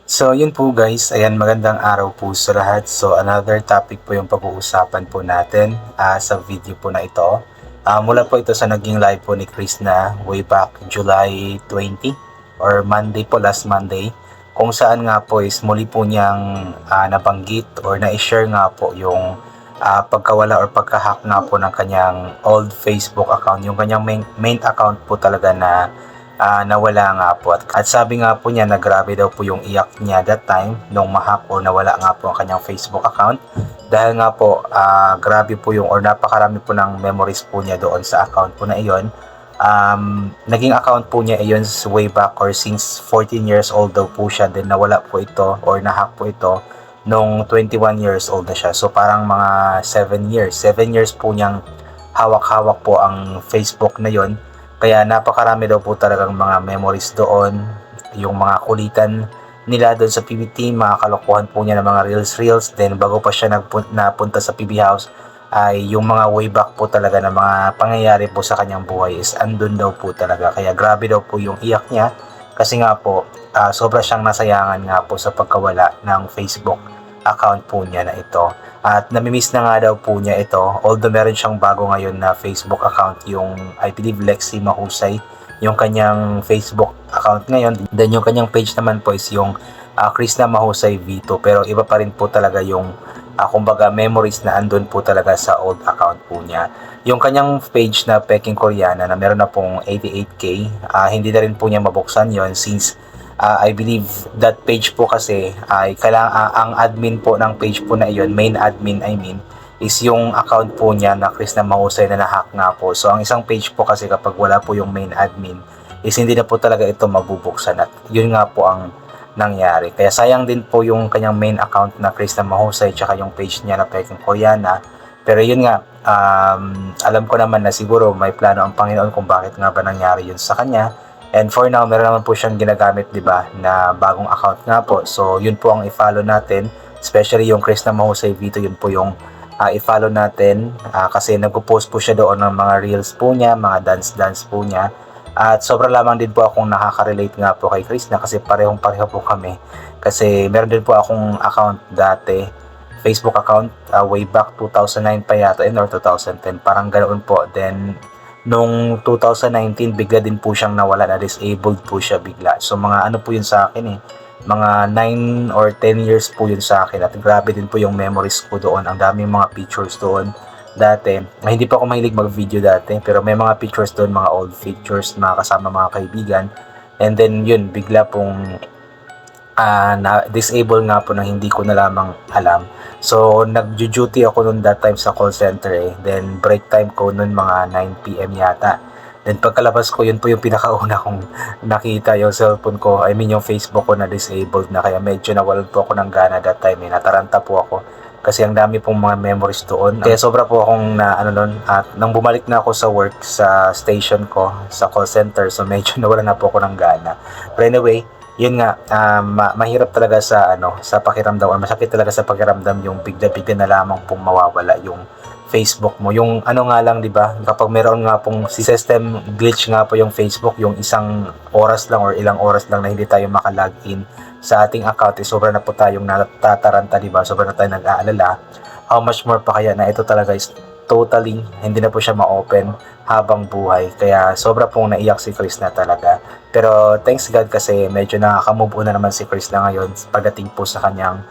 So yun po guys, ayan magandang araw po sa lahat. So another topic po yung pag-uusapan po natin sa video po na ito. Mula po ito sa naging live po ni Chris na way back July 20 or Monday po, last Monday. Kung saan nga po is muli po niyang nabanggit or na-share nga po yung pagkawala or pagkahack nga po ng kanyang old Facebook account. Yung kanyang main account po talaga na nawala nga po. At sabi nga po niya na grabe daw po yung iyak niya that time nung mahack o nawala nga po ang kanyang Facebook account. Dahil nga po grabe po yung or napakarami po ng memories po niya doon sa account po na iyon. Naging account po niya iyon way back or since 14 years old daw po siya. Then nawala po ito or nahack po ito nung 21 years old na siya. So parang mga 7 years. 7 years po niyang hawak-hawak po ang Facebook na yon. Kaya napakarami daw po talagang mga memories doon, yung mga kulitan nila doon sa PBT, mga kalokohan po niya ng mga reels. Then bago pa siya napunta sa PB House, ay yung mga way back po talaga ng mga pangyayari po sa kanyang buhay is andun daw po talaga. Kaya grabe daw po yung iyak niya kasi nga po sobra siyang nasayangan nga po sa pagkawala ng Facebook account po niya na ito. At namimiss na nga daw po niya ito, although meron siyang bago ngayon na Facebook account, yung I believe Lexi Mahusay, yung kanyang Facebook account ngayon. Then yung kanyang page naman po is yung Krishna Mahusay V2, pero iba pa rin po talaga yung kumbaga memories na andun po talaga sa old account po niya. Yung kanyang page na Peking Koreana na meron na pong 88k, hindi na rin po niya mabuksan yon since I believe that page po kasi ay ang admin po ng page po na iyon, main admin is yung account po niya na Krishna Mahusay na nahack nga po. So ang isang page po kasi kapag wala po yung main admin is hindi na po talaga ito mabubuksan at yun nga po ang nangyari. Kaya sayang din po yung kanyang main account na Krishna Mahusay tsaka yung page niya na Peking Koreana. Pero yun nga, alam ko naman na siguro may plano ang Panginoon kung bakit nga ba nangyari yun sa kanya. And for now, meron naman po siyang ginagamit, di ba, na bagong account nga po. So, yun po ang i-follow natin. Especially yung Krishna Mahusay Vito, yun po yung i-follow natin. Kasi nagpo-post po siya doon ng mga reels po niya, mga dance-dance po niya. At sobrang lamang din po akong nakaka-relate nga po kay Krishna kasi parehong-pareho po kami. Kasi meron din po akong account dati, Facebook account, way back 2009 pa yata, or 2010, parang ganoon po. Then, nung 2019 bigla din po siyang nawala, na disabled po siya bigla. So mga ano po yun sa akin mga 9 or 10 years po yun sa akin at grabe din po yung memories ko doon. Ang daming mga pictures doon dati. Hindi pa ako mahilig mag video dati pero may mga pictures doon, mga old pictures, mga kasama mga kaibigan. And then yun, bigla pong na-disable nga po nang hindi ko na lamang alam. So, nag-duty ako noon that time sa call center Then, break time ko noon mga 9 PM yata. Then, pagkalabas ko, yun po yung pinakauna kong nakita yung cellphone ko. I mean, yung Facebook ko na disabled na. Kaya medyo nawalan po ako ng gana that time Nataranta po ako. Kasi ang dami pong mga memories doon. Kaya sobra po akong noon. At nang bumalik na ako sa work, sa station ko, sa call center. So, medyo nawalan na po ako ng gana. But anyway, yun nga, mahirap talaga sa pakiramdam or masakit talaga sa pakiramdam yung bigla-bigla na lamang pong mawawala yung Facebook mo. Yung nga lang, 'di ba? Kapag meron nga pong si system glitch nga po yung Facebook, yung isang oras lang or ilang oras lang na hindi tayo maka-login sa ating account, sobra na po tayong natataranta, 'di ba? Sobra na tayong nag-aalala. How much more pa kaya na ito talaga is totally hindi na po siya ma-open habang buhay. Kaya sobra pong naiyak si Chris na talaga. Pero thanks God kasi medyo nakaka-move on na naman si Chris na ngayon pagdating po sa kanyang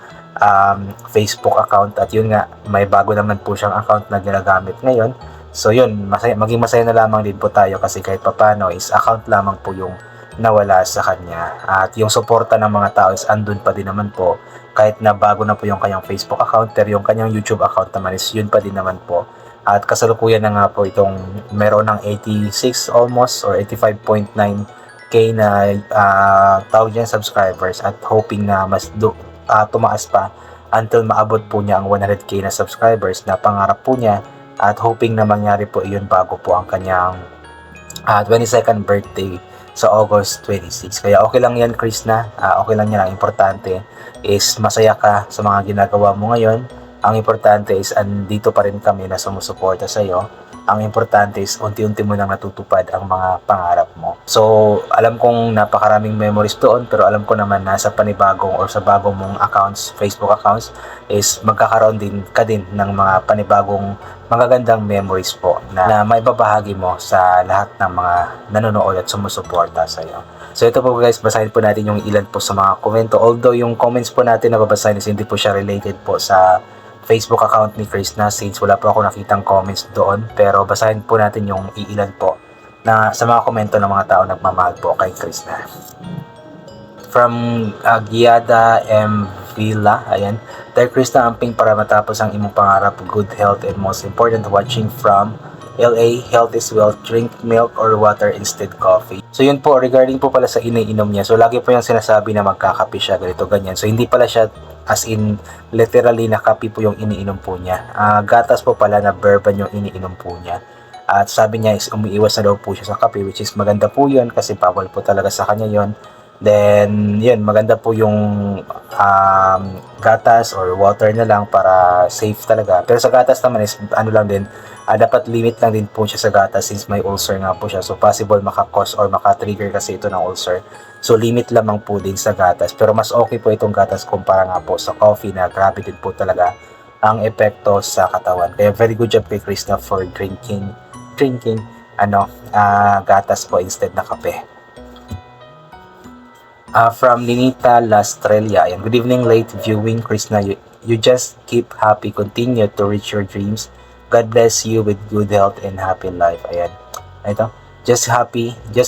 Facebook account. At yun nga, may bago naman po siyang account na ginagamit ngayon. So yun, maging masaya na lamang din po tayo kasi kahit papano is account lamang po yung nawala sa kanya. At yung suporta ng mga tao is andun pa din naman po. Kahit na bago na po yung kanyang Facebook account, pero yung kanyang YouTube account naman is yun pa din naman po. At kasalukuyan na nga po itong meron ng 86 almost or 85.9k na tawag niya subscribers at hoping na mas tumaas pa until maabot po niya ang 100k na subscribers na pangarap po niya at hoping na mangyari po iyon bago po ang kanyang 22nd birthday sa August 26. Kaya okay lang yan, Chris na. Okay lang yan. Ang importante is masaya ka sa mga ginagawa mo ngayon. Ang importante is andito pa rin kami na sumusuporta sa iyo Ang importante is unti-unti mo nang natutupad ang mga pangarap mo. So, alam kong napakaraming memories doon, pero alam ko naman na sa panibagong or sa bagong mong accounts, Facebook accounts, is magkakaroon din ka din ng mga panibagong magagandang memories po na maibabahagi mo sa lahat ng mga nanonood at sumusuporta sa iyo. So ito po guys, basahin po natin yung ilan po sa mga komento. Although yung comments po natin na babasahin is hindi po siya related po sa Facebook account ni Krishna since wala po ako nakitang comments doon. Pero basahin po natin yung iilan po na sa mga komento ng mga tao nagmamahal po kay Krishna. From Giada M. Villa, ayan. Dear Krishna, amping para matapos ang imong pangarap, good health, and most important, watching from LA, health is wealth, drink milk or water instead coffee. So yun po, regarding po pala sa iniinom niya, so lagi po yung sinasabi na magkakape siya, ganito, ganyan. So hindi pala siya as in literally na kape po yung iniinom po niya. Gatas po pala na bourbon yung iniinom po niya. At sabi niya is umiiwas na daw po siya sa kape, which is maganda po yun kasi bawal po talaga sa kanya yon. Then, yun, maganda po yung gatas or water na lang para safe talaga. Pero sa gatas naman is, ano lang din, dapat limit lang din po siya sa gatas since may ulcer nga po siya. So, possible maka-cause or maka-trigger kasi ito ng ulcer. So, limit lamang po din sa gatas. Pero mas okay po itong gatas kumpara nga po sa coffee na grabe din po talaga ang epekto sa katawan. Kaya very good job kay Krishna for drinking gatas po instead na kape. From Ninita Lastrella, ayan. Good evening, late viewing Krishna. You just keep happy, continue to reach your dreams. God bless you with good health and happy life. Ayan. Ito. Just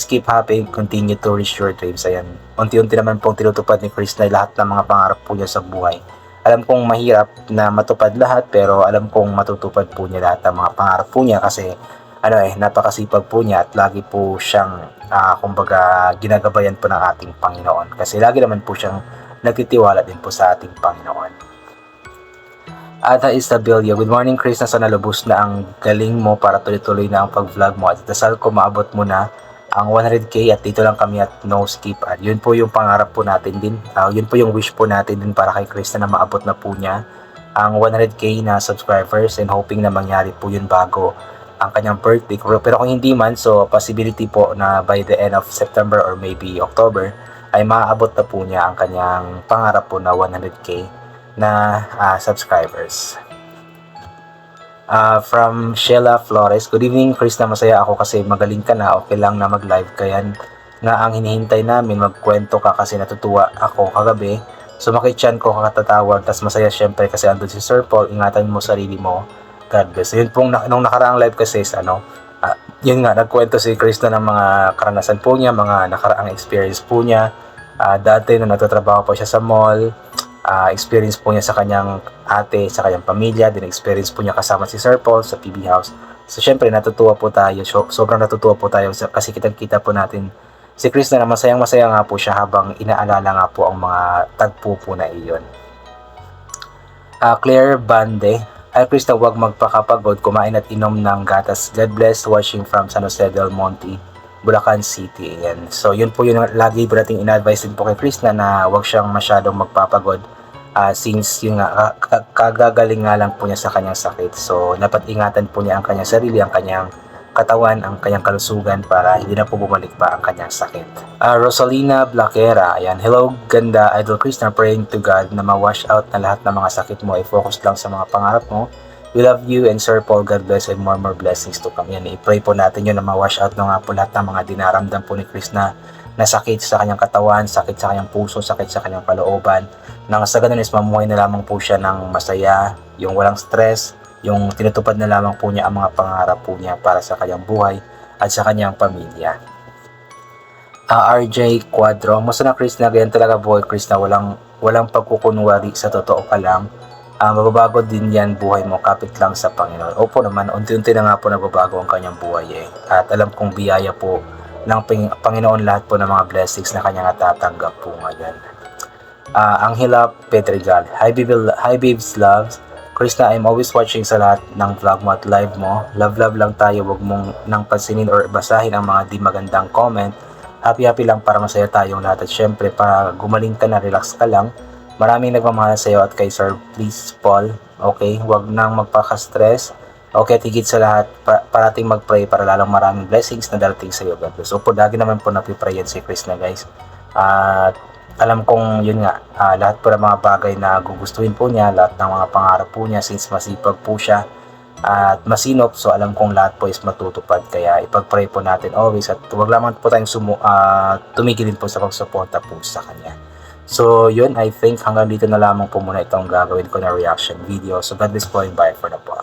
keep happy, continue to reach your dreams. Ayan. Unti-unti naman pong tinutupad ni Krishna lahat ng mga pangarap po niya sa buhay. Alam kong mahirap na matupad lahat, pero alam kong matutupad po niya lahat ng mga pangarap po niya kasi napakasipag po niya at lagi po siyang kumbaga ginagabayan po ng ating Panginoon kasi lagi naman po siyang nagtitiwala din po sa ating Panginoon. Ada Isabella, good morning Chris, sana lubos na ang galing mo para tuloy-tuloy na ang pag-vlog mo at dasal ko maabot mo na ang 100k at dito lang kami at no skip ad. Yun po yung pangarap po natin din, yun po yung wish po natin din para kay Chris na maabot na po niya ang 100k na subscribers and hoping na mangyari po yun bago ang kanyang birthday. Pero kung hindi man, so possibility po na by the end of September or maybe October ay maaabot na po niya ang kanyang pangarap po na 100k na subscribers. From Sheila Flores, good evening Chris, na masaya ako kasi magaling ka na, okay lang na mag-live kaya nga ang hinihintay namin, magkwento ka kasi natutuwa ako kagabi. So makichan ko kakatatawag, tas masaya syempre kasi andun si Sir Paul, ingatan mo sarili mo. God bless. Yun pong nung nakaraang live kasi is yun nga, nagkwento si Krishna ng mga karanasan po niya, mga nakaraang experience po niya. Dati nung nagtatrabaho po siya sa mall, experience po niya sa kanyang ate, sa kanyang pamilya, din experience po niya kasama si Sir Paul sa PB House. So syempre natutuwa po tayo, sobrang natutuwa po tayo kasi kitang-kita po natin si Krishna na masayang-masaya nga po siya habang inaalala nga po ang mga tagpo po na iyon. Claire Bande, ay Krista, huwag magpakapagod, kumain at inom ng gatas. God bless, watching from San Jose del Monte, Bulacan City. Ayan. So yun po yun, lagi po natin in-advise din po kay Krista na huwag siyang masyadong magpapagod since yun nga, kagagaling nga lang po niya sa kanyang sakit. So dapat ingatan po niya ang kanyang sarili, ang kanyang katawan, ang kanyang kalusugan para hindi na po bumalik pa ang kanyang sakit. Rosalina Blaquera, ayan. Hello, ganda Idol Krishna, praying to God na ma-wash out na lahat ng mga sakit mo, i-focus lang sa mga pangarap mo. We love you and Sir Paul, God bless and more blessings to come. Yan, i-pray po natin yun na ma-wash out na nga po lahat ng mga dinaramdam po ni Krishna na sakit sa kanyang katawan, sakit sa kanyang puso, sakit sa kanyang kalooban. Nang sa ganun is mamuhay na lamang po siya ng masaya, yung walang stress, yung tinutupad na lamang po niya ang mga pangarap po niya para sa kanyang buhay at sa kanyang pamilya. RJ Quadro, musta na Chris, na ganyan talaga buhay Chris, na walang pagkukunwari, sa totoo ka lang. Mababago din yan buhay mo, kapit lang sa Panginoon. Opo naman, unti-unti na nga po nagbabago ang kanyang buhay At alam kong biyaya po ng Panginoon lahat po ng mga blessings na kanyang natatanggap po ngayon. Angela Pedregal, Hi babes loves. Krishna, I'm always watching sa lahat ng vlog mo at live mo. Love lang tayo, wag mong nang pansinin or basahin ang mga di magandang comment. Happy lang para masaya tayong lahat. At syempre, para gumaling ka na, relax ka lang. Maraming nagmamahal sa iyo at kay Sir, please Paul, okay? Wag nang magpaka-stress. Okay, tigit sa lahat, parating mag-pray para lalong maraming blessings na darating sa iyo. God bless. So po, lagi naman po napipray yan si Chris na guys. At alam kong yun nga, lahat po ng mga bagay na gugustuhin po niya, lahat ng mga pangarap po niya, since masipag po siya at masinop, so alam kong lahat po is matutupad. Kaya ipag-pray po natin always at huwag lamang po tayong tumigil din po sa pagsuporta po sa kanya. So yun, I think hanggang dito na lamang po muna itong gagawin ko na reaction video. So God bless po and bye for now po.